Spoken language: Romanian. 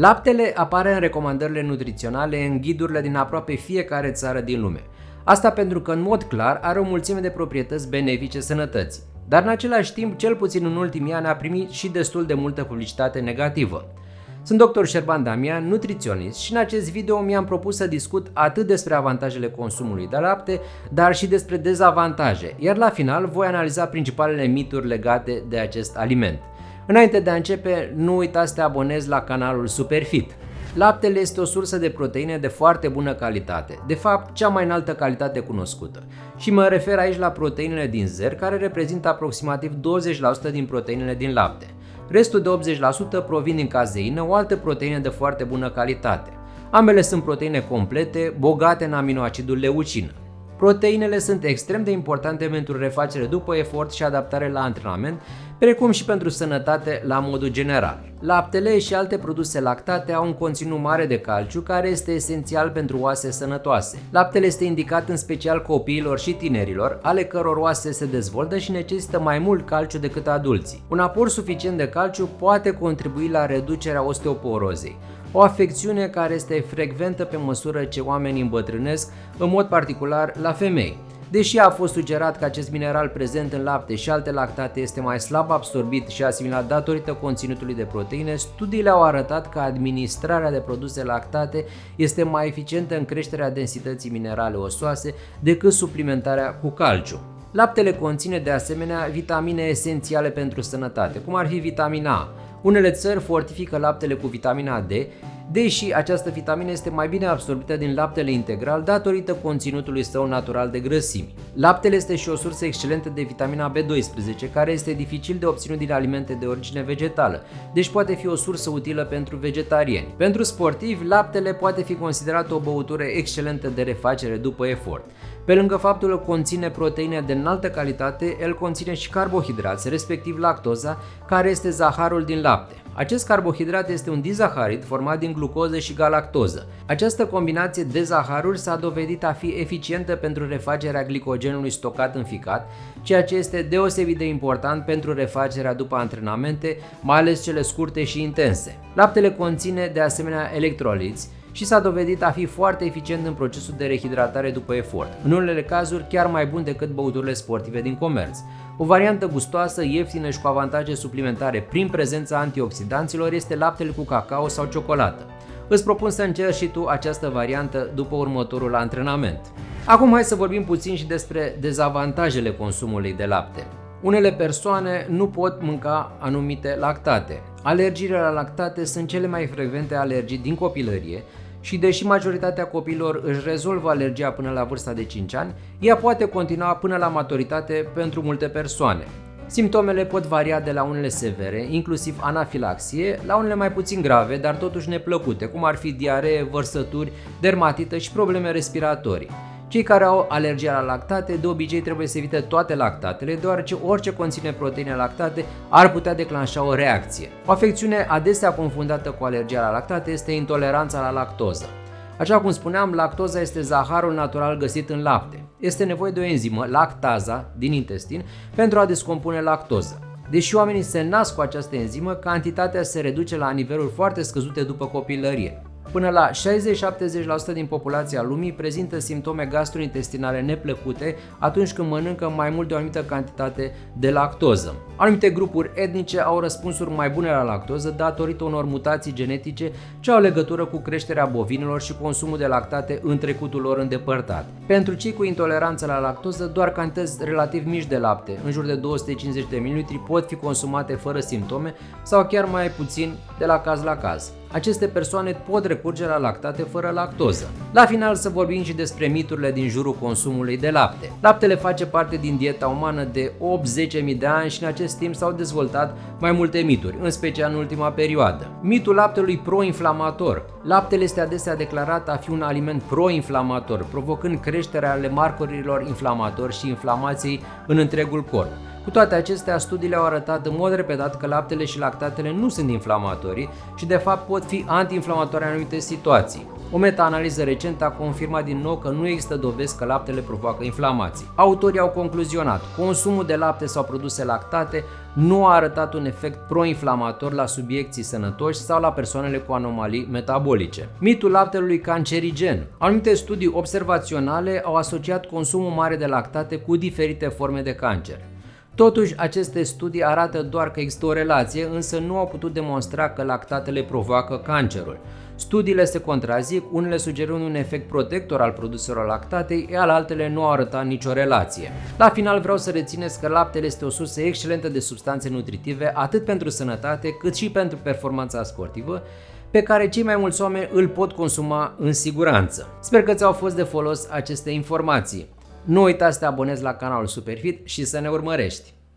Laptele apare în recomandările nutriționale în ghidurile din aproape fiecare țară din lume. Asta pentru că în mod clar are o mulțime de proprietăți benefice sănătății. Dar în același timp, cel puțin în ultimii ani, a primit și destul de multă publicitate negativă. Sunt dr. Șerban Damian, nutriționist, și în acest video mi-am propus să discut atât despre avantajele consumului de lapte, dar și despre dezavantaje, iar la final voi analiza principalele mituri legate de acest aliment. Înainte de a începe, nu uita să te abonezi la canalul Superfit. Laptele este o sursă de proteine de foarte bună calitate, de fapt cea mai înaltă calitate cunoscută. Și mă refer aici la proteinele din zer, care reprezintă aproximativ 20% din proteinele din lapte. Restul de 80% provin din cazeină, o altă proteină de foarte bună calitate. Ambele sunt proteine complete, bogate în aminoacidul leucină. Proteinele sunt extrem de importante pentru refacere după efort și adaptare la antrenament, precum și pentru sănătate la modul general. Laptele și alte produse lactate au un conținut mare de calciu, care este esențial pentru oase sănătoase. Laptele este indicat în special copiilor și tinerilor, ale căror oase se dezvoltă și necesită mai mult calciu decât adulții. Un aport suficient de calciu poate contribui la reducerea osteoporozei, o afecțiune care este frecventă pe măsură ce oamenii îmbătrânesc, în mod particular la femei. Deși a fost sugerat că acest mineral prezent în lapte și alte lactate este mai slab absorbit și asimilat datorită conținutului de proteine, studiile au arătat că administrarea de produse lactate este mai eficientă în creșterea densității minerale osoase decât suplimentarea cu calciu. Laptele conține de asemenea vitamine esențiale pentru sănătate, cum ar fi vitamina A. Unele țări fortifică laptele cu vitamina D, deși această vitamină este mai bine absorbită din laptele integral datorită conținutului său natural de grăsimi. Laptele este și o sursă excelentă de vitamina B12, care este dificil de obținut din alimente de origine vegetală, deci poate fi o sursă utilă pentru vegetariani. Pentru sportivi, laptele poate fi considerat o băutură excelentă de refacere după efort. Pe lângă faptul că conține proteine de înaltă calitate, el conține și carbohidrați, respectiv lactoza, care este zaharul din lapte. Acest carbohidrat este un dizaharid format din glucoză și galactoză. Această combinație de zaharuri s-a dovedit a fi eficientă pentru refacerea glicogenului stocat în ficat, ceea ce este deosebit de important pentru refacerea după antrenamente, mai ales cele scurte și intense. Laptele conține de asemenea electroliți și s-a dovedit a fi foarte eficient în procesul de rehidratare după efort, în unele cazuri chiar mai bun decât băuturile sportive din comerț. O variantă gustoasă, ieftină și cu avantaje suplimentare prin prezența antioxidanților este laptele cu cacao sau ciocolată. Îți propun să încerci și tu această variantă după următorul antrenament. Acum hai să vorbim puțin și despre dezavantajele consumului de lapte. Unele persoane nu pot mânca anumite lactate. Alergiile la lactate sunt cele mai frecvente alergii din copilărie și deși majoritatea copiilor își rezolvă alergia până la vârsta de 5 ani, ea poate continua până la maturitate pentru multe persoane. Simptomele pot varia de la unele severe, inclusiv anafilaxie, la unele mai puțin grave, dar totuși neplăcute, cum ar fi diaree, vărsături, dermatită și probleme respiratorii. Cei care au alergia la lactate de obicei trebuie să evite toate lactatele, deoarece orice conține proteine lactate ar putea declanșa o reacție. O afecțiune adesea confundată cu alergia la lactate este intoleranța la lactoză. Așa cum spuneam, lactoza este zaharul natural găsit în lapte. Este nevoie de o enzimă, lactaza, din intestin, pentru a descompune lactoză. Deși oamenii se nasc cu această enzimă, cantitatea se reduce la niveluri foarte scăzute după copilărie. Până la 60-70% din populația lumii prezintă simptome gastrointestinale neplăcute atunci când mănâncă mai mult de o anumită cantitate de lactoză. Anumite grupuri etnice au răspunsuri mai bune la lactoză datorită unor mutații genetice ce au legătură cu creșterea bovinilor și consumul de lactate în trecutul lor îndepărtat. Pentru cei cu intoleranță la lactoză, doar cantități relativ mici de lapte, în jur de 250 de ml, pot fi consumate fără simptome sau chiar mai puțin de la caz la caz. Aceste persoane pot recurge la lactate fără lactoză. La final să vorbim și despre miturile din jurul consumului de lapte. Laptele face parte din dieta umană de 8-10.000 de ani și în acest timp s-au dezvoltat mai multe mituri, în special în ultima perioadă. Mitul laptelui pro-inflamator. Laptele este adesea declarat a fi un aliment pro-inflamator, provocând creșterea ale marcorilor inflamatori și inflamației în întregul corp. Cu toate acestea, studiile au arătat în mod repetat că laptele și lactatele nu sunt inflamatorii și de fapt pot fi antiinflamatorii în anumite situații. O meta-analiză recentă a confirmat din nou că nu există dovezi că laptele provoacă inflamații. Autorii au concluzionat: consumul de lapte sau produse lactate nu a arătat un efect pro-inflamator la subiecții sănătoși sau la persoanele cu anomalii metabolice. Mitul laptelui cancerigen. Anumite studii observaționale au asociat consumul mare de lactate cu diferite forme de cancer. Totuși, aceste studii arată doar că există o relație, însă nu au putut demonstra că lactatele provoacă cancerul. Studiile se contrazic, unele sugerând un efect protector al produselor lactate, iar altele nu au arătat nicio relație. La final vreau să rețineți că laptele este o sursă excelentă de substanțe nutritive, atât pentru sănătate cât și pentru performanța sportivă, pe care cei mai mulți oameni îl pot consuma în siguranță. Sper că ți-au fost de folos aceste informații. Nu uita să te abonezi la canalul Superfit și să ne urmărești!